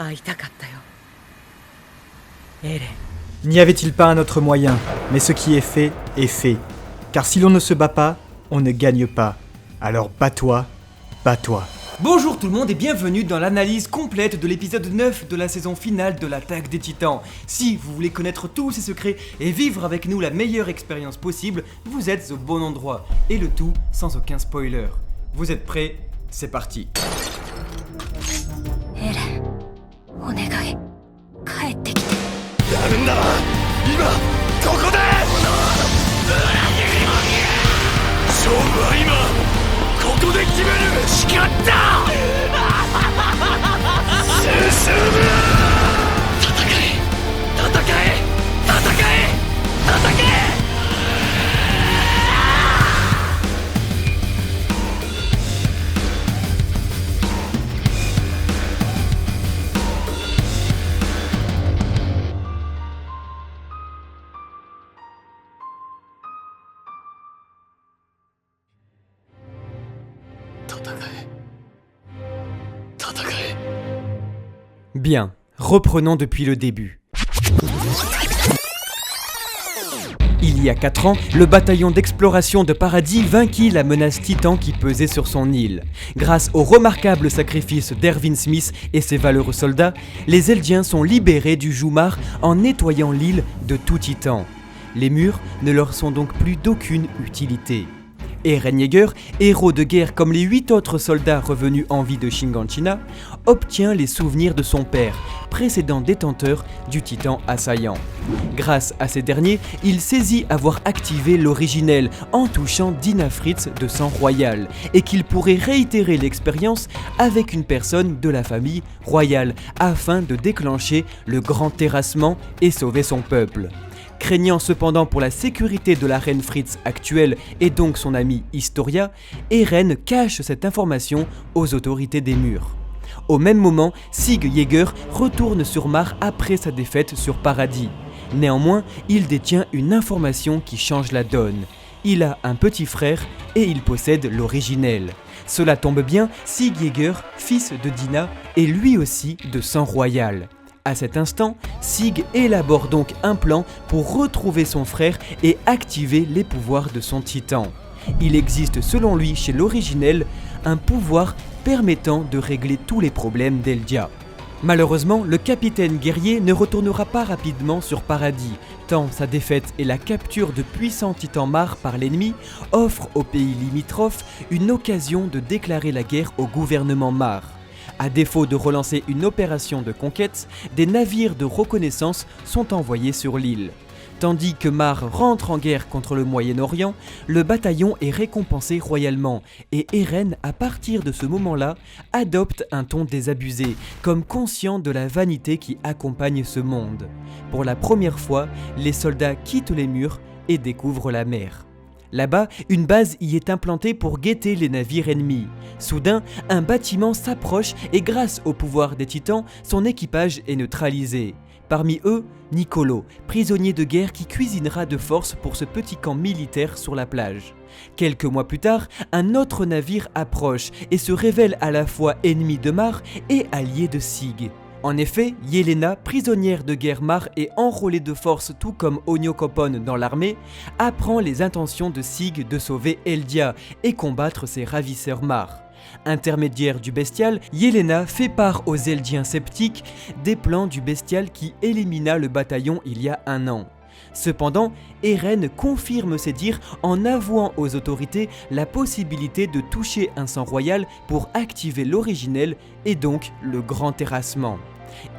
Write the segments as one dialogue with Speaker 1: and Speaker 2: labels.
Speaker 1: 会いたかったよ。エレン。
Speaker 2: N'y avait-il pas un autre moyen? Mais ce qui est fait, car si l'on ne se bat pas, on ne gagne pas. Alors bats-toi, bats-toi.
Speaker 3: Bonjour tout le monde et bienvenue dans l'analyse complète de l'épisode 9 de la saison finale de l'Attaque des Titans. Si vous voulez connaître tous ces secrets et vivre avec nous la meilleure expérience possible, vous êtes au bon endroit. Et le tout sans aucun spoiler. Vous êtes prêts? C'est parti.
Speaker 1: エレン、お願い、帰ってきて。
Speaker 4: やるんだ今ここで勝負は今ここで決める誓った進む戦え戦え戦え戦え
Speaker 3: Bien, reprenons depuis le début. Il y a 4 ans, le bataillon d'exploration de Paradis vainquit la menace titan qui pesait sur son île. Grâce au remarquable sacrifice d'Erwin Smith et ses valeureux soldats, les Eldiens sont libérés du Jumar en nettoyant l'île de tout titan. Les murs ne leur sont donc plus d'aucune utilité. Eren Yeager, héros de guerre comme les 8 autres soldats revenus en vie de Shiganshina, obtient les souvenirs de son père, précédent détenteur du titan assaillant. Grâce à ces derniers, il saisit avoir activé l'originel en touchant Dina Fritz de sang royal, et qu'il pourrait réitérer l'expérience avec une personne de la famille royale afin de déclencher le grand terrassement et sauver son peuple. Craignant cependant pour la sécurité de la reine Fritz actuelle et donc son amie Historia, Eren cache cette information aux autorités des murs. Au même moment, Sig Yeager retourne sur Mar après sa défaite sur Paradis. Néanmoins, il détient une information qui change la donne. Il a un petit frère et il possède l'originel. Cela tombe bien, Sig Yeager, fils de Dina, est lui aussi de sang royal. À cet instant, Sig élabore donc un plan pour retrouver son frère et activer les pouvoirs de son titan. Il existe selon lui chez l'originel un pouvoir permettant de régler tous les problèmes d'Eldia. Malheureusement, le capitaine guerrier ne retournera pas rapidement sur Paradis, tant sa défaite et la capture de puissants titans Mar par l'ennemi offrent aux pays limitrophes une occasion de déclarer la guerre au gouvernement Mar. À défaut de relancer une opération de conquête, des navires de reconnaissance sont envoyés sur l'île. Tandis que Mar rentre en guerre contre le Moyen-Orient, le bataillon est récompensé royalement et Eren, à partir de ce moment-là, adopte un ton désabusé, comme conscient de la vanité qui accompagne ce monde. Pour la première fois, les soldats quittent les murs et découvrent la mer. Là-bas, une base y est implantée pour guetter les navires ennemis. Soudain, un bâtiment s'approche et grâce au pouvoir des titans, son équipage est neutralisé. Parmi eux, Nicolo, prisonnier de guerre qui cuisinera de force pour ce petit camp militaire sur la plage. Quelques mois plus tard, un autre navire approche et se révèle à la fois ennemi de Mar et allié de Sig. En effet, Yelena, prisonnière de guerre Mar et enrôlée de force tout comme Ohnyo-Kopon dans l'armée, apprend les intentions de Sig de sauver Eldia et combattre ses ravisseurs Mar. Intermédiaire du bestial, Yelena fait part aux Eldiens sceptiques des plans du bestial qui élimina le bataillon il y a 1 an. Cependant, Eren confirme ses dires en avouant aux autorités la possibilité de toucher un sang royal pour activer l'originel et donc le grand terrassement.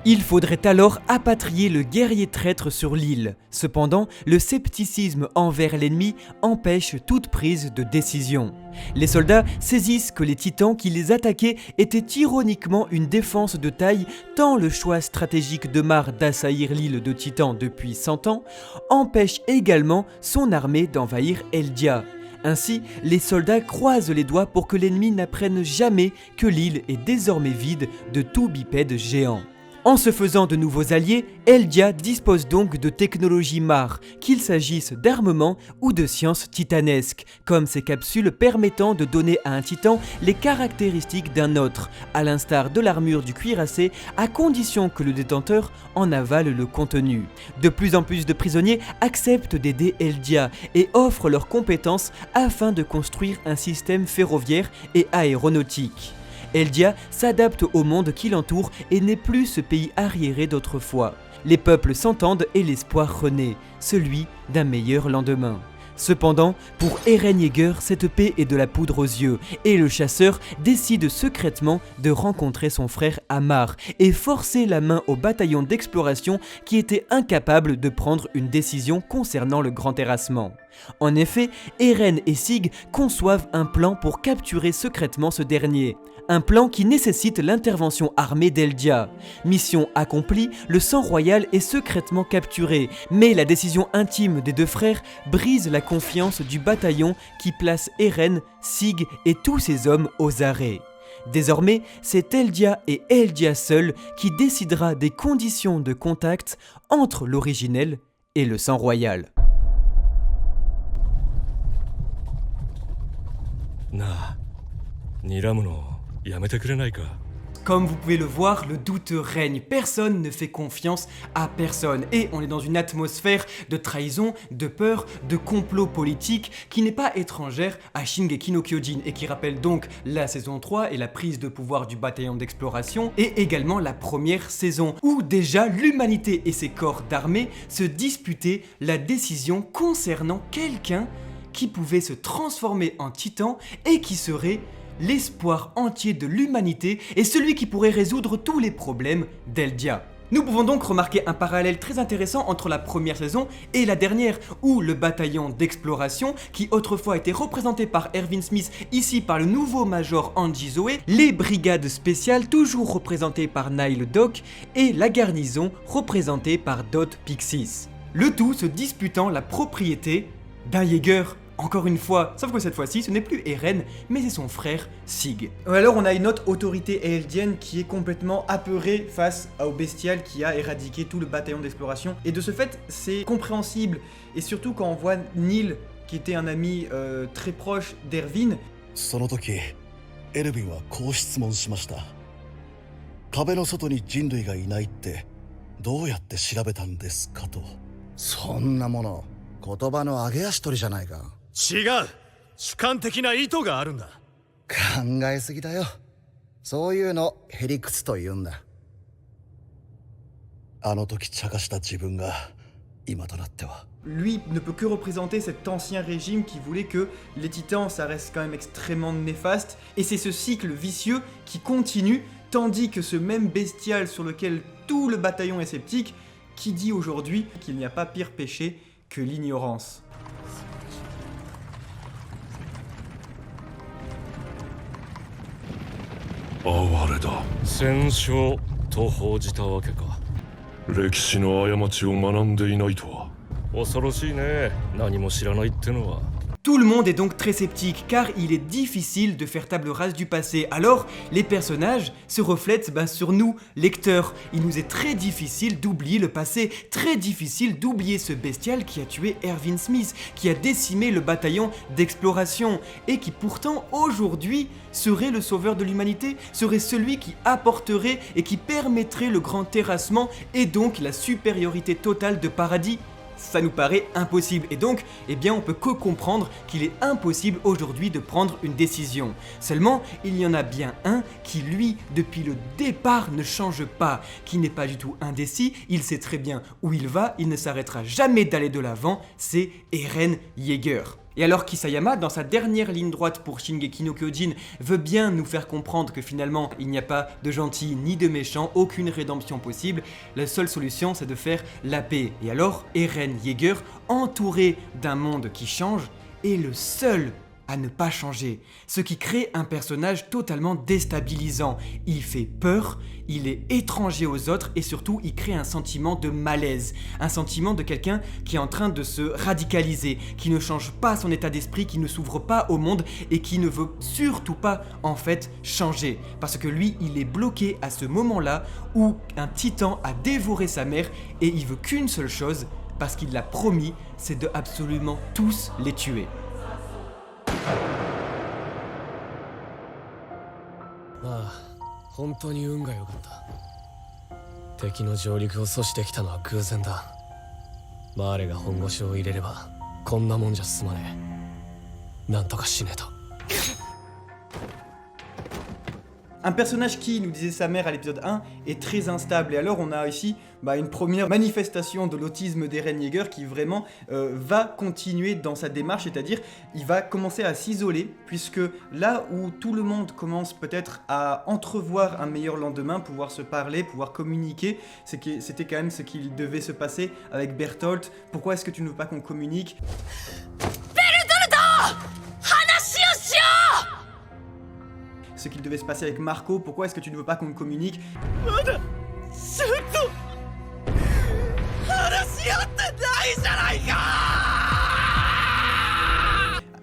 Speaker 3: Il faudrait alors apatrier le guerrier traître sur l'île. Cependant, le scepticisme envers l'ennemi empêche toute prise de décision. Les soldats saisissent que les titans qui les attaquaient étaient ironiquement une défense de taille, tant le choix stratégique de Mar d'assaillir l'île de Titan depuis 100 ans empêche également son armée d'envahir Eldia. Ainsi, les soldats croisent les doigts pour que l'ennemi n'apprenne jamais que l'île est désormais vide de tout bipède géant. En se faisant de nouveaux alliés, Eldia dispose donc de technologies mares, qu'il s'agisse d'armements ou de sciences titanesques, comme ces capsules permettant de donner à un titan les caractéristiques d'un autre, à l'instar de l'armure du cuirassé, à condition que le détenteur en avale le contenu. De plus en plus de prisonniers acceptent d'aider Eldia et offrent leurs compétences afin de construire un système ferroviaire et aéronautique. Eldia s'adapte au monde qui l'entoure et n'est plus ce pays arriéré d'autrefois. Les peuples s'entendent et l'espoir renaît, celui d'un meilleur lendemain. Cependant, pour Eren Yeager, cette paix est de la poudre aux yeux, et le chasseur décide secrètement de rencontrer son frère Amar et forcer la main au bataillon d'exploration qui était incapable de prendre une décision concernant le grand terrassement. En effet, Eren et Sig conçoivent un plan pour capturer secrètement ce dernier. Un plan qui nécessite l'intervention armée d'Eldia. Mission accomplie, le sang royal est secrètement capturé, mais la décision intime des deux frères brise la confiance du bataillon qui place Eren, Sig et tous ses hommes aux arrêts. Désormais, c'est Eldia et Eldia seul qui décidera des conditions de contact entre l'originel et le sang royal. Comme vous pouvez le voir, le doute règne, personne ne fait confiance à personne et on est dans une atmosphère de trahison, de peur, de complot politique qui n'est pas étrangère à Shingeki no Kyojin et qui rappelle donc la saison 3 et la prise de pouvoir du bataillon d'exploration et également la première saison où déjà l'humanité et ses corps d'armée se disputaient la décision concernant quelqu'un qui pouvait se transformer en titan et qui serait l'espoir entier de l'humanité et celui qui pourrait résoudre tous les problèmes d'Eldia. Nous pouvons donc remarquer un parallèle très intéressant entre la première saison et la dernière, où le bataillon d'exploration, qui autrefois était représenté par Erwin Smith, ici par le nouveau major Anji Zoe, les brigades spéciales, toujours représentées par Nile Dock, et la garnison, représentée par Dot Pixis. Le tout se disputant la propriété d'un Yeager. Encore une fois, sauf que cette fois-ci, ce n'est plus Eren, mais c'est son frère Sig.
Speaker 2: Alors on a une autre autorité eldienne qui est complètement apeurée face au bestial qui a éradiqué tout le bataillon d'exploration. Et de ce fait, c'est compréhensible. Et surtout quand on voit Neil, qui était un ami très proche d'Erwin.
Speaker 5: その時、エルヴィンはこう質問しました。壁の外に人類がいないってどうやって調べたんですかと。そんなもの、言葉の上げ足取りじゃないか。
Speaker 6: 違う、主観的な意図があるんだ。
Speaker 5: 考えすぎだよ。そういうのへりくつと言うんだ。あの時茶化した自分が今となっては。
Speaker 2: Lui ne peut que représenter cet ancien régime qui voulait que les titans, ça reste quand même extrêmement néfaste. Et c'est ce cycle vicieux qui continue, tandis que ce même bestial sur lequel tout le bataillon est sceptique, qui dit aujourd'hui qu'il n'y a pas pire péché que l'ignorance.
Speaker 6: 哀れだ。戦勝と報じたわけか。歴史の過ちを学んでいないとは。恐ろしいね。何も知らないってのは。
Speaker 3: Tout le monde est donc très sceptique car il est difficile de faire table rase du passé. Alors, les personnages se reflètent sur nous, lecteurs. Il nous est très difficile d'oublier le passé, très difficile d'oublier ce bestial qui a tué Erwin Smith, qui a décimé le bataillon d'exploration et qui pourtant aujourd'hui serait le sauveur de l'humanité, serait celui qui apporterait et qui permettrait le grand terrassement et donc la supériorité totale de Paradis. Ça nous paraît impossible et donc, eh bien, on peut que comprendre qu'il est impossible aujourd'hui de prendre une décision. Seulement, il y en a bien un qui, lui, depuis le départ, ne change pas, qui n'est pas du tout indécis, il sait très bien où il va, il ne s'arrêtera jamais d'aller de l'avant, c'est Eren Yeager. Et alors Kisayama, dans sa dernière ligne droite pour Shingeki no Kyojin, veut bien nous faire comprendre que finalement, il n'y a pas de gentils ni de méchants, aucune rédemption possible, la seule solution c'est de faire la paix. Et alors, Eren Yeager, entouré d'un monde qui change, est le seul à ne pas changer, ce qui crée un personnage totalement déstabilisant. Il fait peur, il est étranger aux autres et surtout il crée un sentiment de malaise, un sentiment de quelqu'un qui est en train de se radicaliser, qui ne change pas son état d'esprit, qui ne s'ouvre pas au monde et qui ne veut surtout pas en fait changer. Parce que lui, il est bloqué à ce moment-là où un titan a dévoré sa mère et il veut qu'une seule chose, parce qu'il l'a promis, c'est de absolument tous les tuer.
Speaker 4: まあ本当に運が良かった。敵の上陸を阻止できたのは偶然だ。マーレが本腰を入れればこんなもんじゃ済まねえ。なんとかしねえと。
Speaker 2: Un personnage qui, nous disait sa mère à l'épisode 1, est très instable. Et alors on a ici une première manifestation de l'autisme d'Eren Yeager qui vraiment va continuer dans sa démarche, c'est-à-dire il va commencer à s'isoler, puisque là où tout le monde commence peut-être à entrevoir un meilleur lendemain, pouvoir se parler, pouvoir communiquer, c'était quand même ce qu'il devait se passer avec Bertolt. Pourquoi est-ce que tu ne veux pas qu'on communique ? Ce qu'il devait se passer avec Marco, pourquoi est-ce que tu ne veux pas qu'on communique ?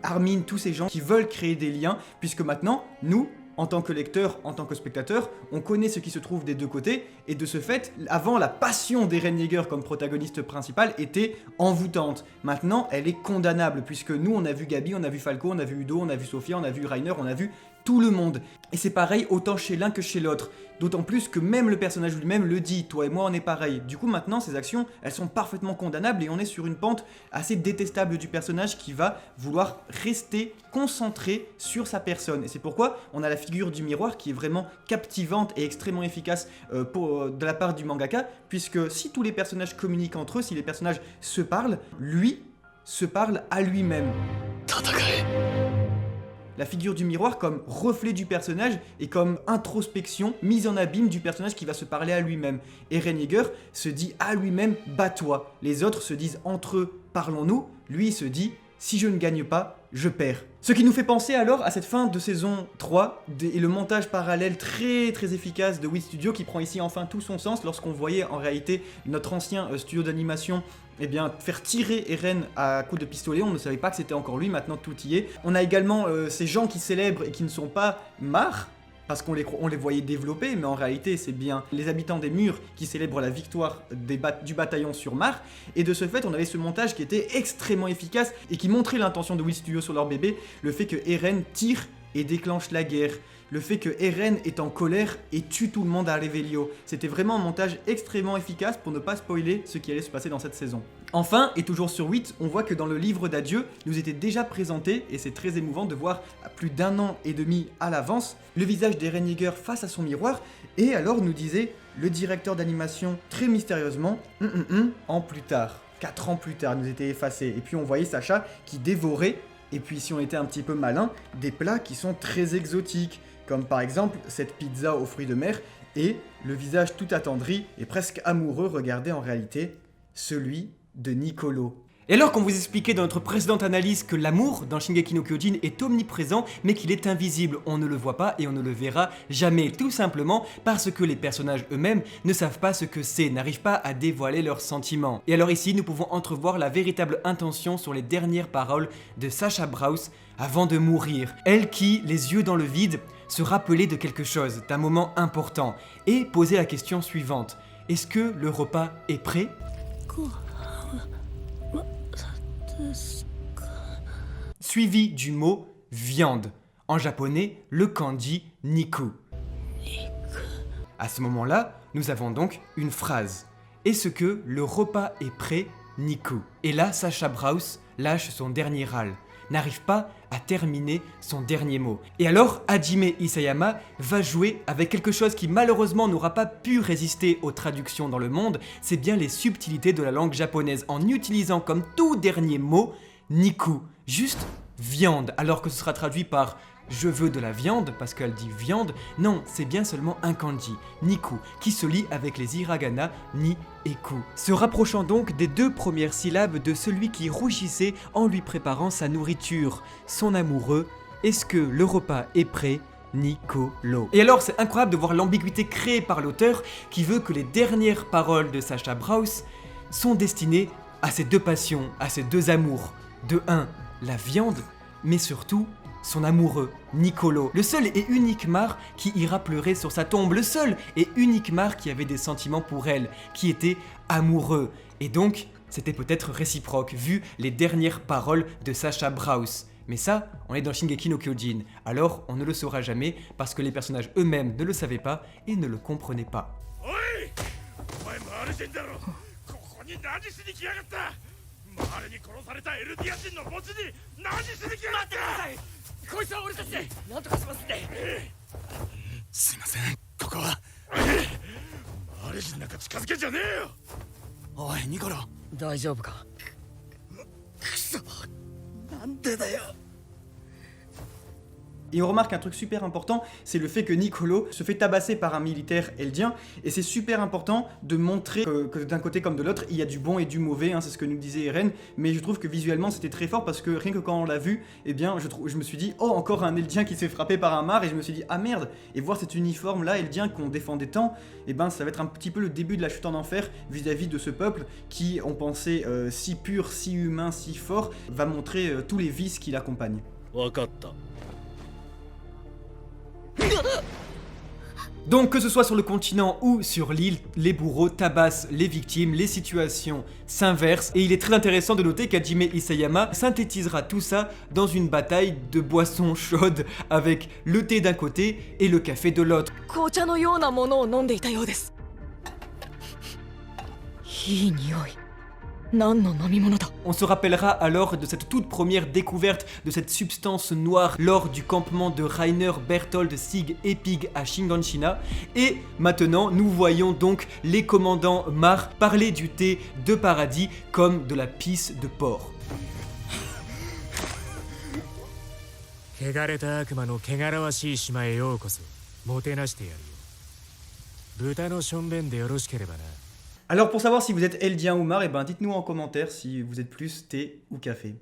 Speaker 2: Armin, tous ces gens qui veulent créer des liens, puisque maintenant, nous, en tant que lecteurs, en tant que spectateurs, on connaît ce qui se trouve des deux côtés, et de ce fait, avant, la passion d'Eren Yeager comme protagoniste principal était envoûtante. Maintenant, elle est condamnable, puisque nous, on a vu Gabi, on a vu Falco, on a vu Udo, on a vu Sofia, on a vu Reiner, on a vu tout le monde. Et c'est pareil autant chez l'un que chez l'autre. D'autant plus que même le personnage lui-même le dit, toi et moi on est pareil. Du coup maintenant ces actions, elles sont parfaitement condamnables et on est sur une pente assez détestable du personnage qui va vouloir rester concentré sur sa personne. Et c'est pourquoi on a la figure du miroir qui est vraiment captivante et extrêmement efficace de la part du mangaka, puisque si tous les personnages communiquent entre eux, si les personnages se parlent, lui se parle à lui-même. La figure du miroir comme reflet du personnage et comme introspection, mise en abîme du personnage qui va se parler à lui-même. Eren Yeager se dit à lui-même « bats-toi ». Les autres se disent entre eux « parlons-nous ». Lui il se dit « si je ne gagne pas, je perds ». Ce qui nous fait penser alors à cette fin de saison 3 et le montage parallèle très très efficace de Wit Studio qui prend ici enfin tout son sens lorsqu'on voyait en réalité notre ancien studio d'animation faire tirer Eren à coups de pistolet. On ne savait pas que c'était encore lui, maintenant tout y est. On a également ces gens qui célèbrent et qui ne sont pas marres, parce qu'on les voyait développer, mais en réalité c'est bien les habitants des murs qui célèbrent la victoire du bataillon sur Mar, et de ce fait on avait ce montage qui était extrêmement efficace et qui montrait l'intention de Wit Studio sur leur bébé, le fait que Eren tire et déclenche la guerre, le fait que Eren est en colère et tue tout le monde à Revelio. C'était vraiment un montage extrêmement efficace pour ne pas spoiler ce qui allait se passer dans cette saison. Enfin, et toujours sur 8, on voit que dans le livre d'adieu, nous était déjà présenté, et c'est très émouvant de voir à plus d'1 an et demi à l'avance, le visage d'Eren Yeager face à son miroir, et alors nous disait le directeur d'animation très mystérieusement, en plus tard, 4 ans plus tard, nous était effacé, et puis on voyait Sacha qui dévorait, et puis si on était un petit peu malin, des plats qui sont très exotiques, comme par exemple cette pizza aux fruits de mer, et le visage tout attendri et presque amoureux regardait en réalité celui de Niccolo.
Speaker 3: Et alors qu'on vous expliquait dans notre précédente analyse que l'amour dans Shingeki no Kyojin est omniprésent mais qu'il est invisible, on ne le voit pas et on ne le verra jamais, tout simplement parce que les personnages eux-mêmes ne savent pas ce que c'est, n'arrivent pas à dévoiler leurs sentiments. Et alors ici nous pouvons entrevoir la véritable intention sur les dernières paroles de Sacha Brous avant de mourir. Elle qui, les yeux dans le vide, se rappelait de quelque chose, d'un moment important, et posait la question suivante. Est-ce que le repas est prêt ? Suivi du mot viande, en japonais le kanji niku. À ce moment-là, nous avons donc une phrase. Est-ce que le repas est prêt, Niku ? Et là, Sacha Brous lâche son dernier râle, n'arrive pas à terminer son dernier mot. Et alors, Hajime Isayama va jouer avec quelque chose qui malheureusement n'aura pas pu résister aux traductions dans le monde, c'est bien les subtilités de la langue japonaise, en utilisant comme tout dernier mot, Niku, juste viande, alors que ce sera traduit par je veux de la viande, parce qu'elle dit viande, non, c'est bien seulement un kanji, Niku, qui se lit avec les hiragana Ni et Ku, se rapprochant donc des deux premières syllabes de celui qui rougissait en lui préparant sa nourriture, son amoureux. Est-ce que le repas est prêt? Nicolo. Et alors c'est incroyable de voir l'ambiguïté créée par l'auteur qui veut que les dernières paroles de Sacha Brous sont destinées à ces deux passions, à ces deux amours. De un, la viande, mais surtout son amoureux, Nicolo. Le seul et unique Mar qui ira pleurer sur sa tombe. Le seul et unique Mar qui avait des sentiments pour elle, qui était amoureux. Et donc, c'était peut-être réciproque, vu les dernières paroles de Sacha Brous. Mais ça, on est dans Shingeki no Kyojin, alors on ne le saura jamais parce que les personnages eux-mêmes ne le savaient pas et ne le comprenaient pas.
Speaker 2: Et on remarque un truc super important, c'est le fait que Nicolo se fait tabasser par un militaire eldien, et c'est super important de montrer que d'un côté comme de l'autre, il y a du bon et du mauvais, hein, c'est ce que nous disait Eren, mais je trouve que visuellement c'était très fort parce que rien que quand on l'a vu, eh bien je me suis dit, oh encore un eldien qui se fait frapper par un Mar, et je me suis dit, ah merde, et voir cet uniforme là, eldien qu'on défendait tant, eh ben ça va être un petit peu le début de la chute en enfer vis-à-vis de ce peuple qui, on pensait si pur, si humain, si fort, va montrer tous les vices qui l'accompagnent.
Speaker 3: Donc que ce soit sur le continent ou sur l'île, les bourreaux tabassent les victimes, les situations s'inversent, et il est très intéressant de noter qu'Hajime Isayama synthétisera tout ça dans une bataille de boissons chaudes avec le thé d'un côté et le café de l'autre. On se rappellera alors de cette toute première découverte de cette substance noire lors du campement de Rainer Berthold Sig Epig à Shiganshina. Et maintenant, nous voyons donc les commandants Mar parler du thé de paradis comme de la pisse de porc.
Speaker 2: Alors pour savoir si vous êtes eldien ou Mar, eh ben dites-nous en commentaire si vous êtes plus thé ou café.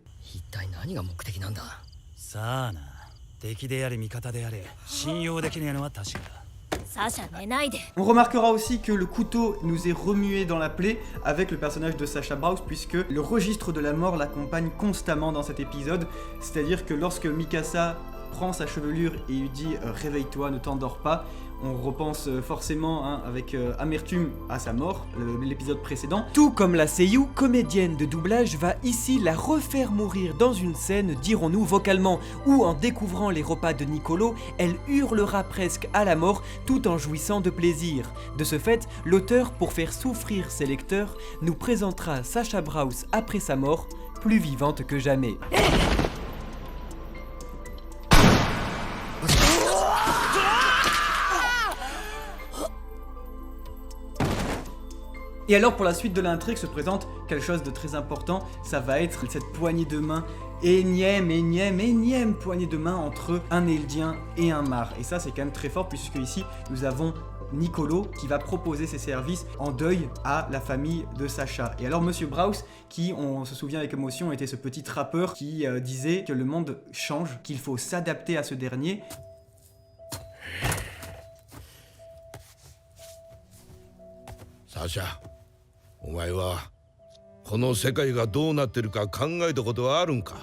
Speaker 2: On remarquera aussi que le couteau nous est remué dans la plaie avec le personnage de Sacha Brous, puisque le registre de la mort l'accompagne constamment dans cet épisode. C'est-à-dire que lorsque Mikasa prend sa chevelure et lui dit réveille-toi, ne t'endors pas, on repense forcément avec amertume à sa mort, l'épisode précédent.
Speaker 3: Tout comme la seiyuu, comédienne de doublage, va ici la refaire mourir dans une scène, dirons-nous vocalement, où en découvrant les repas de Nicolo, elle hurlera presque à la mort tout en jouissant de plaisir. De ce fait, l'auteur, pour faire souffrir ses lecteurs, nous présentera Sacha Brous après sa mort, plus vivante que jamais.
Speaker 2: Et alors pour la suite de l'intrigue se présente quelque chose de très important, ça va être cette poignée de main, énième poignée de main entre un Eldien et un Mar. Et ça c'est quand même très fort puisque ici nous avons Nicolo qui va proposer ses services en deuil à la famille de Sacha. Et alors Monsieur Brous, qui on se souvient avec émotion était ce petit trappeur qui disait que le monde change, qu'il faut s'adapter à ce dernier.
Speaker 7: Sacha, お前はこの世界がどうなってるか考えたことはあるんか?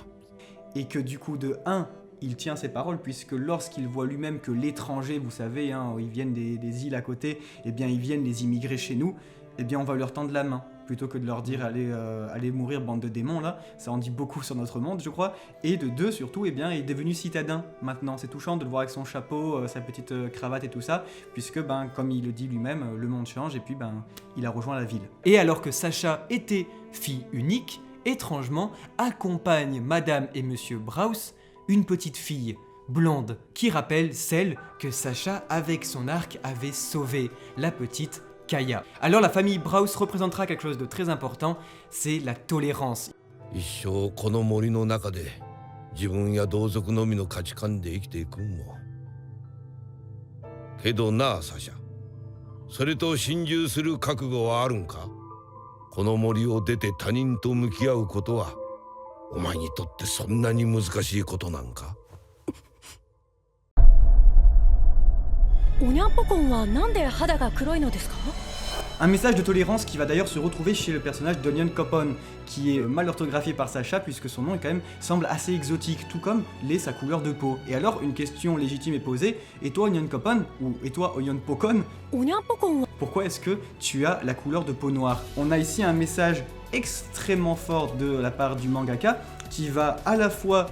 Speaker 2: Et que du coup de 1, il tient ses paroles puisque lorsqu'il voit lui-même que l'étranger, vous savez, ils viennent des îles à côté, eh bien ils viennent les immigrer chez nous, eh bien on va leur tendre la main plutôt que de leur dire allez mourir bande de démons là, ça en dit beaucoup sur notre monde je crois. Et de 2 surtout, eh bien il est devenu citadin maintenant, c'est touchant de le voir avec son chapeau, sa petite cravate et tout ça, puisque comme il le dit lui-même, le monde change et puis il a rejoint la ville.
Speaker 3: Et alors que Sacha était fille unique, étrangement accompagne Madame et Monsieur Brous une petite fille blonde qui rappelle celle que Sacha avec son arc avait sauvée, la petite Kaya. Alors la famille Brous représentera quelque chose de très important, c'est la tolérance.
Speaker 7: 自分や同族のみの価値観で生きていくんも。けどなあサシャ、それと心中する覚悟はあるんか？この森を出て他人と向き合うことはお前にとってそんなに難しいことなんか？
Speaker 8: おにゃんぽこんはなんで肌が黒いのですか？
Speaker 2: Un message de tolérance qui va d'ailleurs se retrouver chez le personnage d'Onion Copon, qui est mal orthographié par Sacha puisque son nom quand même semble assez exotique, tout comme l'est sa couleur de peau. Et alors une question légitime est posée, et toi Onion Copon, ou et toi Onion Pokon,
Speaker 8: おにゃんぽこんは
Speaker 2: pourquoi est-ce que tu as la couleur de peau noire? On a ici un message extrêmement fort de la part du mangaka qui va à la fois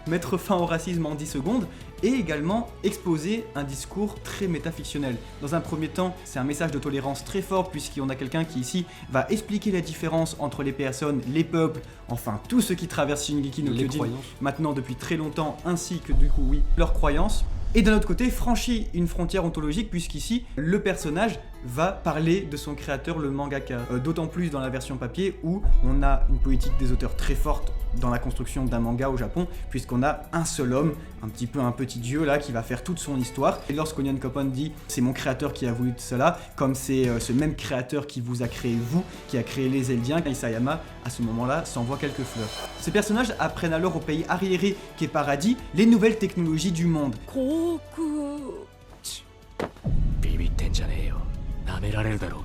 Speaker 2: mettre fin au racisme en 10 secondes et également exposer un discours très métafictionnel. Dans un premier temps, c'est un message de tolérance très fort puisqu'on a quelqu'un qui ici va expliquer la différence entre les personnes, les peuples, enfin tout ce qui traverse Shingeki no Kyojin maintenant depuis très longtemps, ainsi que du coup oui, leurs croyances. Et d'un autre côté, franchit une frontière ontologique puisqu'ici, le personnage va parler de son créateur, le mangaka. D'autant plus dans la version papier où on a une politique des auteurs très forte dans la construction d'un manga au Japon, puisqu'on a un seul homme, un petit peu un petit dieu là, qui va faire toute son histoire. Et lorsqu'Onion Copon dit « c'est mon créateur qui a voulu cela », comme c'est ce même créateur qui vous a créé vous, qui a créé les Eldiens, Isayama, à ce moment-là, s'envoie quelques fleurs. Ces personnages apprennent alors au pays arriéré, qu'est Paradis, les nouvelles technologies du monde.
Speaker 8: 航空
Speaker 1: ビビってんじゃねえよ。舐められるだろう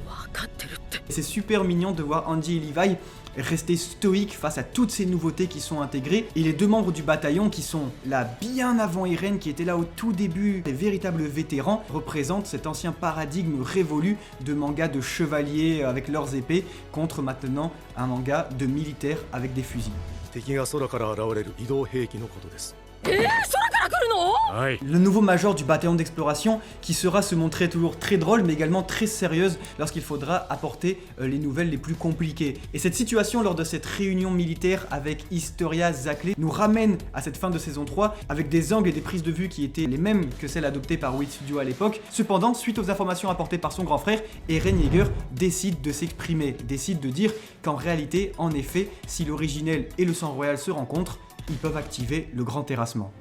Speaker 1: が。
Speaker 8: 分かってるって
Speaker 2: Et c'est super mignon de voir Andy et Levi rester stoïques face à toutes ces nouveautés qui sont intégrées. Et les deux membres du bataillon qui sont là bien avant Eren, qui étaient là au tout début, les véritables vétérans, représentent cet ancien paradigme révolu de manga de chevaliers avec leurs épées contre maintenant un manga de militaires avec des fusils.
Speaker 9: 敵が空から現れる移動兵器のことです。
Speaker 8: 空から来るの？
Speaker 1: はい。
Speaker 2: Le nouveau major du bataillon d'exploration qui sera se montrer toujours très drôle mais également très sérieuse lorsqu'il faudra apporter les nouvelles les plus compliquées. Et cette situation lors de cette réunion militaire avec Historia Zackley nous ramène à cette fin de saison 3 avec des angles et des prises de vue qui étaient les mêmes que celles adoptées par Wit Studio à l'époque. Cependant, suite aux informations apportées par son grand frère, Eren Yeager décide de s'exprimer, décide de dire qu'en réalité, en effet, si l'originel et le sang royal se rencontrent, ils peuvent activer le grand terrassement.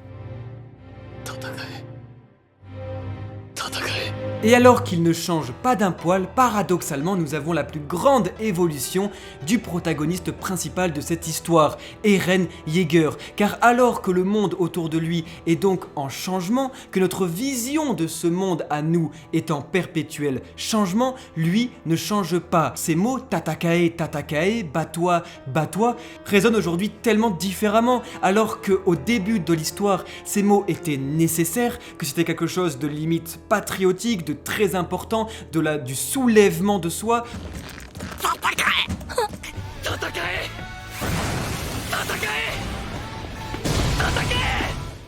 Speaker 2: Et alors qu'il ne change pas d'un poil, paradoxalement, nous avons la plus grande évolution du protagoniste principal de cette histoire, Eren Yeager. Car alors que le monde autour de lui est donc en changement, que notre vision de ce monde à nous est en perpétuel changement, lui ne change pas. Ces mots Tatakae, Tatakae, bats-toi, bats-toi résonnent aujourd'hui tellement différemment, alors qu'au début de l'histoire, ces mots étaient nécessaires, que c'était quelque chose de limite patriotique, de très important, du soulèvement de soi.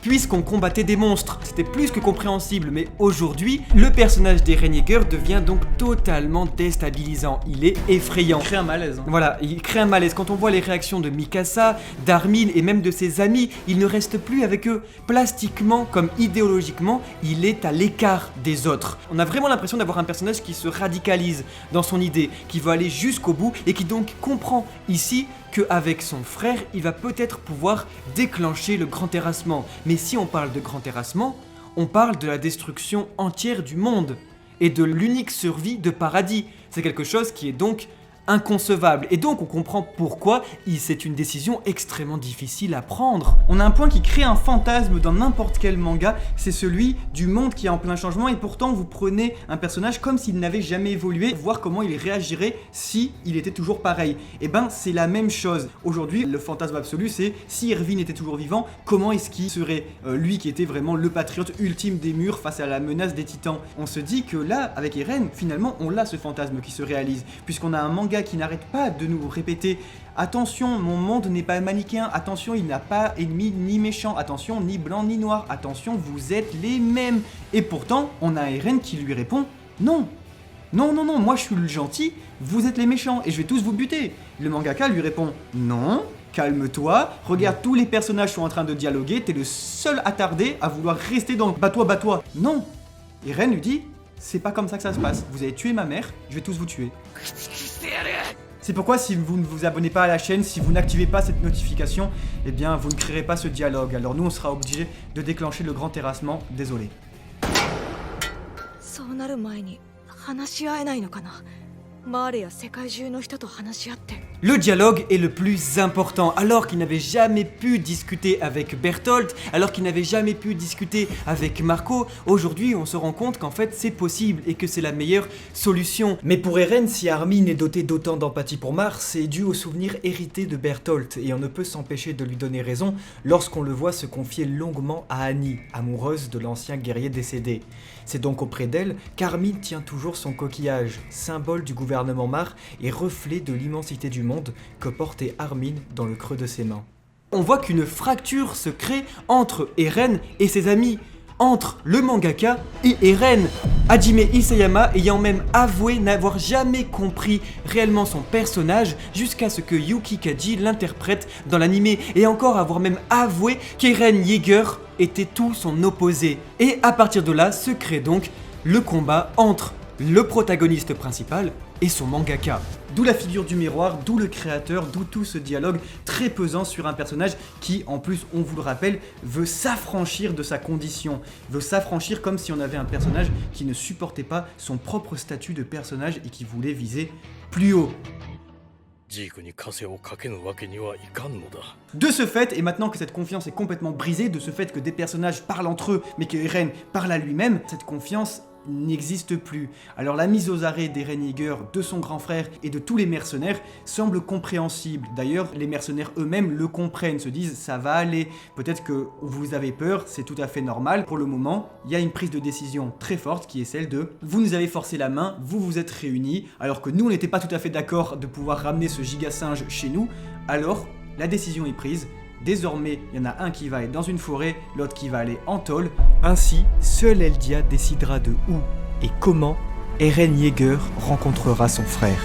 Speaker 2: Puisqu'on combattait des monstres, c'était plus que compréhensible, mais aujourd'hui, le personnage d'Eren Yeager devient donc totalement déstabilisant. Il est effrayant. Il crée un malaise. Voilà, il crée un malaise. Quand on voit les réactions de Mikasa, d'Armin et même de ses amis, il ne reste plus avec eux. Plastiquement comme idéologiquement, il est à l'écart des autres. On a vraiment l'impression d'avoir un personnage qui se radicalise dans son idée, qui va aller jusqu'au bout et qui donc comprend ici qu'avec son frère, il va peut-être pouvoir déclencher le grand terrassement. Mais si on parle de grand terrassement, on parle de la destruction entière du monde et de l'unique survie de Paradis. C'est quelque chose qui est donc inconcevable. Et donc on comprend pourquoi c'est une décision extrêmement difficile à prendre. On a un point qui crée un fantasme dans n'importe quel manga, c'est celui du monde qui est en plein changement et pourtant vous prenez un personnage comme s'il n'avait jamais évolué, voir comment il réagirait si il était toujours pareil. Et ben c'est la même chose. Aujourd'hui le fantasme absolu c'est si Erwin était toujours vivant, comment est-ce qu'il serait lui qui était vraiment le patriote ultime des murs face à la menace des titans. On se dit que là avec Eren finalement on a ce fantasme qui se réalise puisqu'on a un manga qui n'arrête pas de nous répéter attention, mon monde n'est pas manichéen, attention, il n'a pas ennemi ni méchant, attention, ni blanc ni noir, attention, vous êtes les mêmes. Et pourtant, on a Eren qui lui répond non. Non, non, non, moi je suis le gentil, vous êtes les méchants et je vais tous vous buter. Le mangaka lui répond non, calme-toi, regarde, tous les personnages sont en train de dialoguer, t'es le seul attardé à vouloir rester dans le bats-toi, bats-toi. Non. Eren lui dit c'est pas comme ça que ça se passe. Vous avez tué ma mère, je vais tous vous tuer. C'est pourquoi si vous ne vous abonnez pas à la chaîne, si vous n'activez pas cette notification, eh bien vous ne créerez pas ce dialogue. Alors nous on sera obligé de déclencher le grand terrassement, désolé.
Speaker 8: そうなる前に話し合えないのかな。マーレや世界中の人と話し合って。
Speaker 3: Le dialogue est le plus important, alors qu'il n'avait jamais pu discuter avec Bertholdt, alors qu'il n'avait jamais pu discuter avec Marco. Aujourd'hui, on se rend compte qu'en fait c'est possible et que c'est la meilleure solution.
Speaker 2: Mais pour Eren, si Armin est doté d'autant d'empathie pour Mar, c'est dû au souvenir hérité de Bertholdt, et on ne peut s'empêcher de lui donner raison lorsqu'on le voit se confier longuement à Annie, amoureuse de l'ancien guerrier décédé. C'est donc auprès d'elle qu'Armin tient toujours son coquillage, symbole du gouvernement Mar et reflet de l'immensité du monde que portait Armin dans le creux de ses mains. On voit qu'une fracture se crée entre Eren et ses amis, entre le mangaka et Eren. Hajime Isayama ayant même avoué n'avoir jamais compris réellement son personnage jusqu'à ce que Yuki Kaji l'interprète dans l'anime, et encore avoir même avoué qu'Eren Yeager était tout son opposé. Et à partir de là se crée donc le combat entre le protagoniste principal et son mangaka. D'où la figure du miroir, d'où le créateur, d'où tout ce dialogue très pesant sur un personnage qui, en plus, on vous le rappelle, veut s'affranchir de sa condition, veut s'affranchir comme si on avait un personnage qui ne supportait pas son propre statut de personnage et qui voulait viser plus haut. De ce fait, et maintenant que cette confiance est complètement brisée, de ce fait que des personnages parlent entre eux, mais que Eren parle à lui-même, cette confiance n'existe plus. Alors la mise aux arrêts d'Eren Yeager, de son grand frère et de tous les mercenaires semble compréhensible. D'ailleurs, les mercenaires eux-mêmes le comprennent, se disent ça va aller. Peut-être que vous avez peur, c'est tout à fait normal. Pour le moment, il y a une prise de décision très forte qui est celle de vous nous avez forcé la main, vous vous êtes réunis, alors que nous on n'était pas tout à fait d'accord de pouvoir ramener ce giga singe chez nous. Alors la décision est prise. Désormais, il y en a un qui va aller dans une forêt, l'autre qui va aller en tôle. Ainsi, seul Eldia décidera de où et comment Eren Yeager rencontrera son frère.